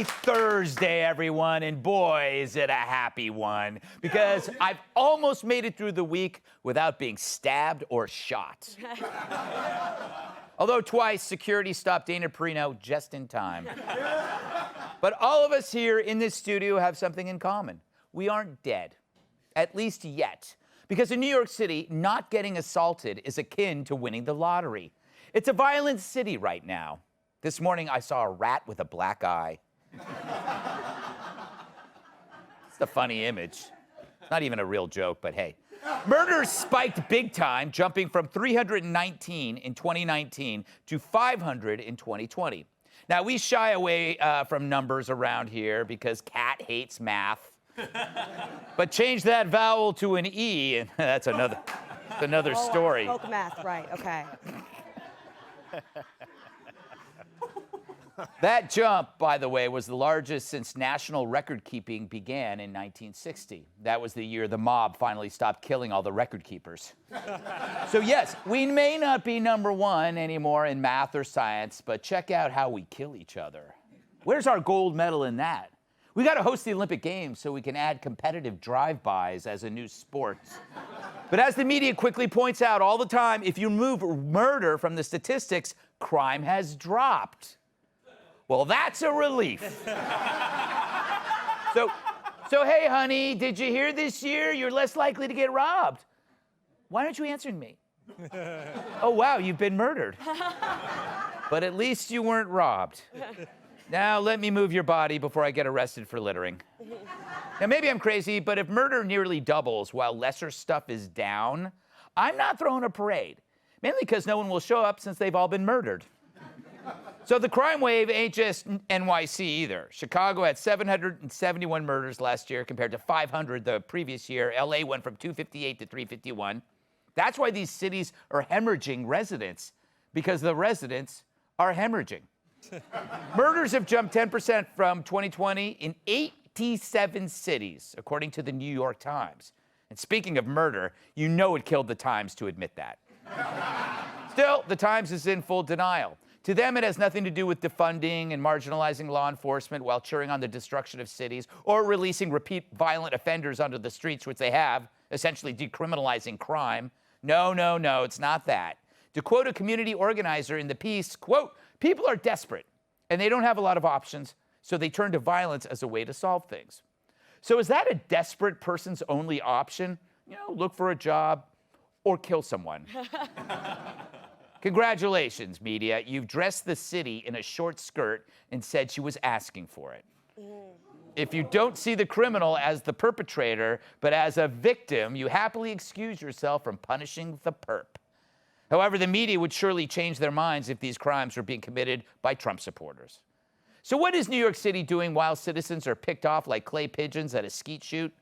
Happy Thursday, everyone, and boy, is it a happy one, because I've almost made it through the week without being stabbed or shot. Although twice, security stopped Dana Perino just in time. But all of us here in this studio have something in common. We aren't dead, at least yet, because in New York City, not getting assaulted is akin to winning the lottery. It's a violent city right now. This morning, I saw a rat with a black eye. It's a funny image. It's not even a real joke, but hey. Murders spiked big time, jumping from 319 in 2019 to 500 in 2020. Now, we shy away from numbers around here because Kat hates math. But change that vowel to an E, and that's another story. Folk math, right, okay. That jump, by the way, was the largest since national record keeping began in 1960. That was the year the mob finally stopped killing all the record keepers. So yes, we may not be number one anymore in math or science, but check out how we kill each other. Where's our gold medal in that? We got to host the Olympic Games so we can add competitive drive-bys as a new sport. But as the media quickly points out all the time, if you remove murder from the statistics, crime has dropped. Well, that's a relief. So hey, honey, did you hear this year you're less likely to get robbed? Why aren't you answering me? Oh, wow, you've been murdered. But at least you weren't robbed. Now, let me move your body before I get arrested for littering. Now, maybe I'm crazy, but if murder nearly doubles while lesser stuff is down, I'm not throwing a parade. Mainly because no one will show up since they've all been murdered. So the crime wave ain't just NYC either. Chicago had 771 murders last year compared to 500 the previous year. LA went from 258 to 351. That's why these cities are hemorrhaging residents, because the residents are hemorrhaging. Murders have jumped 10% from 2020 in 87 cities, according to the New York Times. And speaking of murder, you know it killed the Times to admit that. Still, the Times is in full denial. To them, it has nothing to do with defunding and marginalizing law enforcement while cheering on the destruction of cities or releasing repeat violent offenders onto the streets, which they have, essentially decriminalizing crime. No, it's not that. To quote a community organizer in the piece, quote, people are desperate and they don't have a lot of options, so they turn to violence as a way to solve things. So is that a desperate person's only option? You know, look for a job or kill someone. Congratulations, media. You've dressed the city in a short skirt and said she was asking for it. If you don't see the criminal as the perpetrator, but as a victim, you happily excuse yourself from punishing the perp. However, the media would surely change their minds if these crimes were being committed by Trump supporters. So what is New York City doing while citizens are picked off like clay pigeons at a skeet shoot?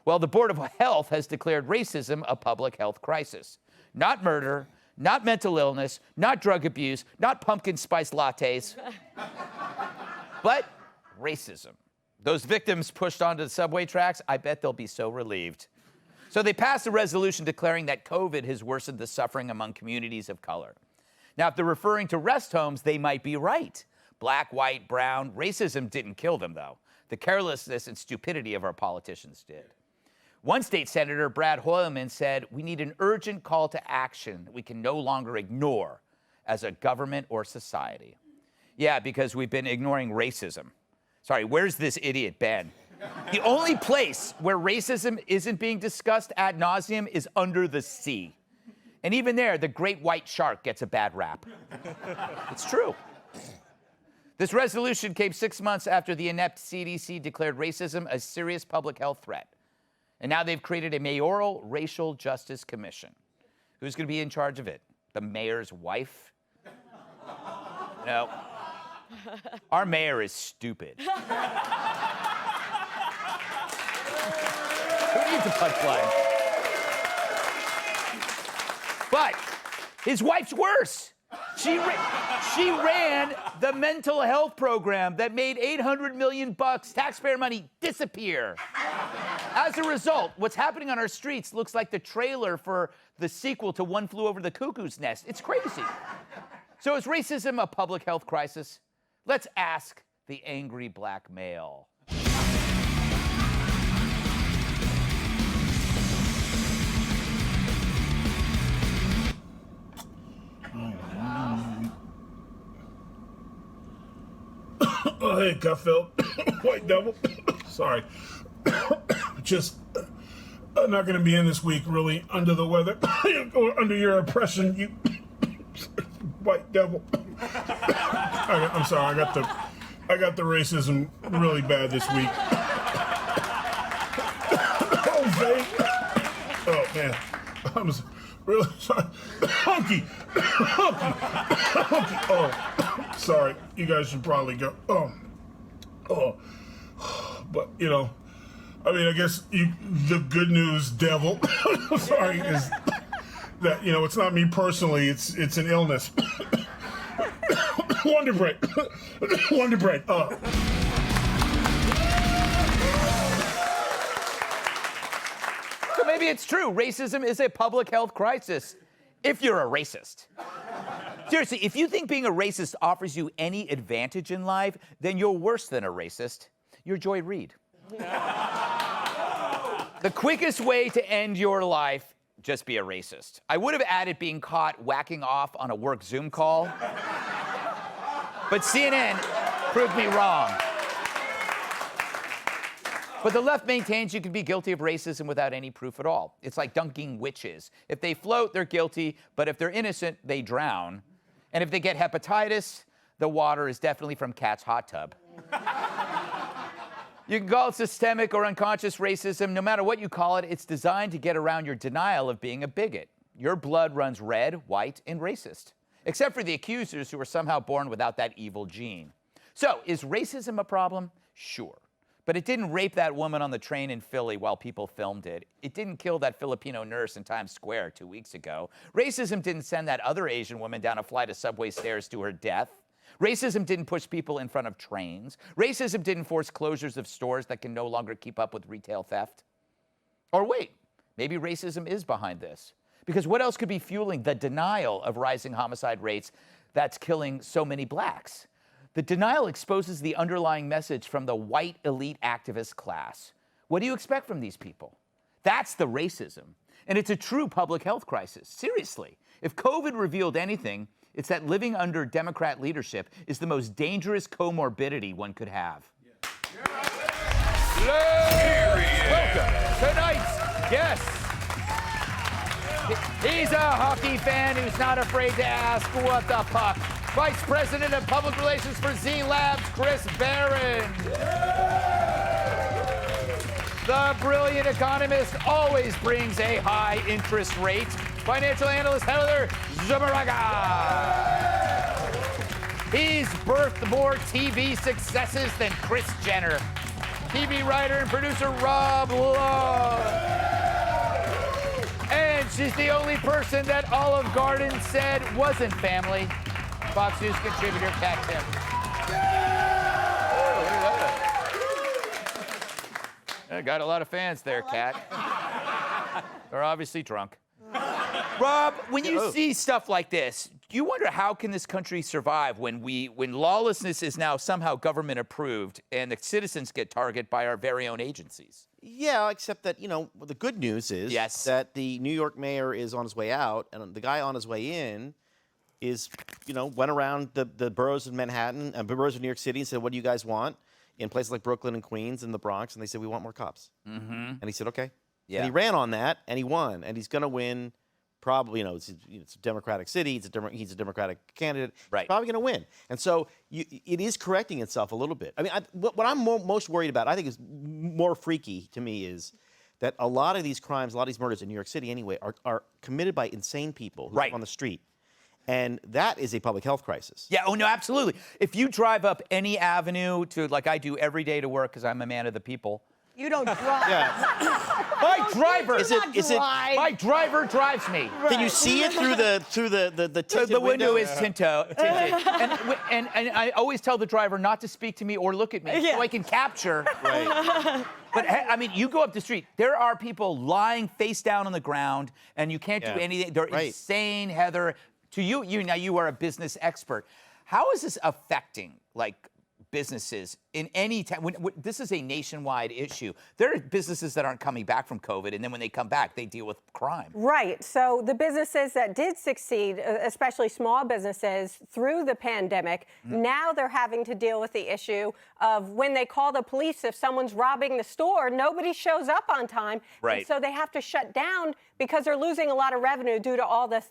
Well, the Board of Health has declared racism a public health crisis. Not murder, not mental illness, not drug abuse, not pumpkin spice lattes, but racism. Those victims pushed onto the subway tracks, I bet they'll be so relieved. So they passed a resolution declaring that COVID has worsened the suffering among communities of color. Now, if they're referring to rest homes, they might be right. Black, white, brown, racism didn't kill them, though. The carelessness and stupidity of our politicians did. One state senator, Brad Hoylman, said, we need an urgent call to action that we can no longer ignore as a government or society. Yeah, because we've been ignoring racism. Sorry, where's this idiot been? The only place where racism isn't being discussed ad nauseum is under the sea. And even there, the great white shark gets a bad rap. It's true. This resolution came 6 months after the inept CDC declared racism a serious public health threat. And now they've created a mayoral racial justice commission. Who's going to be in charge of it? The mayor's wife? No. Our mayor is stupid. Who needs a punchline? But his wife's worse. She ran the mental health program that made $800 million taxpayer money disappear. As a result, what's happening on our streets looks like the trailer for the sequel to One Flew Over the Cuckoo's Nest. It's crazy. So is racism a public health crisis? Let's ask the angry black male. Oh, hey, Gutfeld. White devil. Sorry. Just not going to be in this week, really, under the weather. Or under your oppression, you white devil. I'm sorry, I got the racism really bad this week. Oh, babe. Oh, man. I'm really sorry. Hunky. Oh, sorry. You guys should probably go. Oh. But, you know, I mean, I guess the good news, devil, sorry, is that, you know, it's not me personally, it's an illness. Wonder Break. Wonder Break. So maybe it's true. Racism is a public health crisis if you're a racist. Seriously, if you think being a racist offers you any advantage in life, then you're worse than a racist. You're Joy Reid. The quickest way to end your life, just be a racist. I would have added being caught whacking off on a work Zoom call, but CNN proved me wrong. But the left maintains you can be guilty of racism without any proof at all. It's like dunking witches. If they float, they're guilty, but if they're innocent, they drown. And if they get hepatitis, the water is definitely from Cat's hot tub. You can call it systemic or unconscious racism. No matter what you call it, it's designed to get around your denial of being a bigot. Your blood runs red, white, and racist. Except for the accusers who were somehow born without that evil gene. So, is racism a problem? Sure. But it didn't rape that woman on the train in Philly while people filmed it. It didn't kill that Filipino nurse in Times Square 2 weeks ago. Racism didn't send that other Asian woman down a flight of subway stairs to her death. Racism didn't push people in front of trains. Racism didn't force closures of stores that can no longer keep up with retail theft. Or wait, maybe racism is behind this. Because what else could be fueling the denial of rising homicide rates that's killing so many blacks? The denial exposes the underlying message from the white elite activist class. What do you expect from these people? That's the racism. And it's a true public health crisis. Seriously, if COVID revealed anything, it's that living under Democrat leadership is the most dangerous comorbidity one could have. Welcome tonight's guest. He's a hockey fan who's not afraid to ask what the puck. Vice President of Public Relations for Z Labs, Chris Barron. The brilliant economist always brings a high interest rate. Financial analyst Heather Zamaraga. He's birthed more TV successes than Kris Jenner. TV writer and producer Rob Lowe. And she's the only person that Olive Garden said wasn't family. Fox News contributor Kat Tim. I got a lot of fans there, Kat. They're obviously drunk. Rob, when you see stuff like this, do you wonder how can this country survive when lawlessness is now somehow government approved and the citizens get targeted by our very own agencies? Yeah, except that, you know, the good news is that the New York mayor is on his way out, and the guy on his way in is, you know, went around the boroughs of Manhattan and boroughs of New York City and said, what do you guys want? In places like Brooklyn and Queens and the Bronx, and they said, we want more cops. Mm-hmm. And he said, okay. Yeah. And he ran on that, and he won, and he's going to win. Probably, you know, it's a Democratic city. He's a Democratic candidate. Right. He's probably going to win. And so it is correcting itself a little bit. I mean, what I'm most worried about, I think is more freaky to me, is that a lot of these crimes, a lot of these murders in New York City anyway, are committed by insane people who live on the street. And that is a public health crisis. Yeah, oh no, absolutely. If you drive up any avenue to, like I do every day to work because I'm a man of the people. You don't drive. Yeah. My driver. My driver drives me. Right. Can you see it through the tinted the window is tinted. And I always tell the driver not to speak to me or look at me so I can capture. Right. But I mean, you go up the street. There are people lying face down on the ground, and you can't do anything. They're insane, Heather. To you now you are a business expert. How is this affecting, like, businesses in any time. This is a nationwide issue. There are businesses that aren't coming back from COVID, and then when they come back, they deal with crime. Right. So the businesses that did succeed, especially small businesses, through the pandemic, now they're having to deal with the issue of when they call the police, if someone's robbing the store, nobody shows up on time. Right. And so they have to shut down because they're losing a lot of revenue due to all the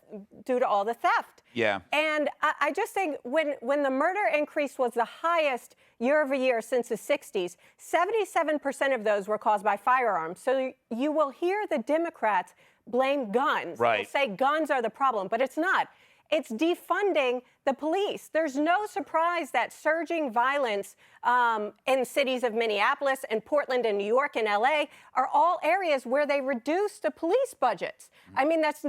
theft. Yeah. And I just think when the murder increase was the highest year over year since the 60s, 77% of those were caused by firearms. So you will hear the Democrats blame guns. Right. They'll say guns are the problem, but it's not. It's defunding the police. There's no surprise that surging violence in cities of Minneapolis and Portland and New York and LA are all areas where they reduce the police budgets. I mean, that's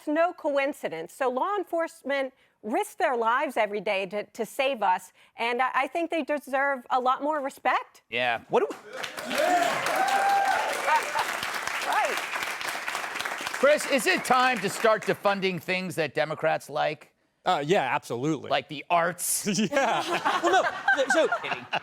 no coincidence. So law enforcement risk their lives every day to save us, and I think they deserve a lot more respect. Yeah. Right. Chris, is it time to start defunding things that Democrats like? Yeah, absolutely. Like the arts? Yeah. Well, no.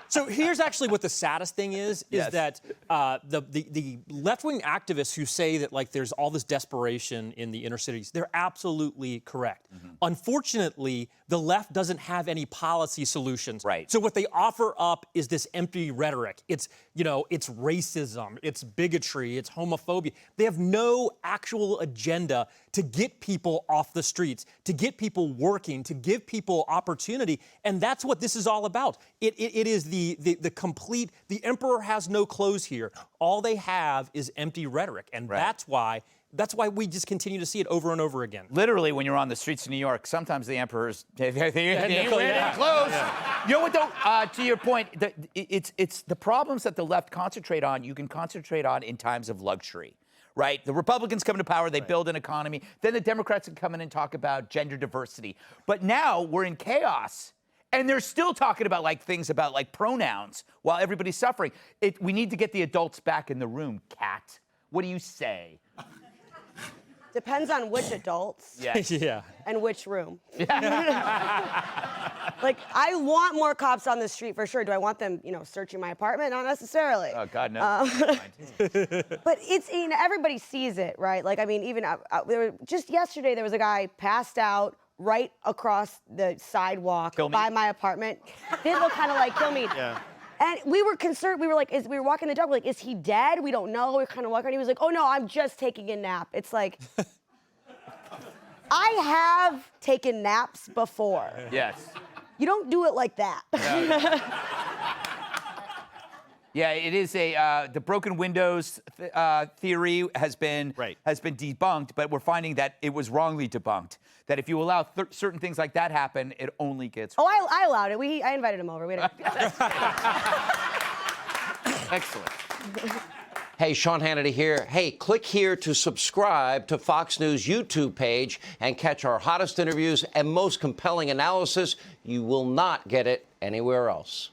So here's actually what the saddest thing is Yes. that the left-wing activists who say that like there's all this desperation in the inner cities, they're absolutely correct. Unfortunately, the left doesn't have any policy solutions. Right. So what they offer up is this empty rhetoric. It's, it's racism, it's bigotry, it's homophobia. They have no actual agenda to get people off the streets, to get people working, to give people opportunity. And that's what this is all about. It is the complete, the emperor has no clothes here. All they have is empty rhetoric. And that's why we just continue to see it over and over again. Literally, when you're on the streets of New York, sometimes the emperors, they ain't wearing any clothes. Yeah. You know what, though? To your point, it's the problems that the left concentrate on, you can concentrate on in times of luxury. Right? The Republicans come into power, they build an economy. Then the Democrats can come in and talk about gender diversity. But now we're in chaos. And they're still talking about things about pronouns while everybody's suffering. We need to get the adults back in the room, Kat. What do you say? Depends on which adults Yes. Yeah. and which room. I want more cops on the street for sure. Do I want them, searching my apartment? Not necessarily. Oh, God, no. But everybody sees it, right? Just yesterday there was a guy passed out right across the sidewalk by my apartment. Did look kind of like kill me. Yeah. And we were concerned. We were like, we were walking the dog. We're like, is he dead? We don't know. We're kind of walking. He was like, oh no, I'm just taking a nap. It's like, I have taken naps before. Yes. You don't do it like that. Yeah, it is the broken windows theory has been debunked, but we're finding that it was wrongly debunked. That if you allow certain things like that happen, it only gets worse. Oh, I allowed it. I invited him over. We had Excellent. Hey, Sean Hannity here. Hey, click here to subscribe to Fox News YouTube page and catch our hottest interviews and most compelling analysis. You will not get it anywhere else.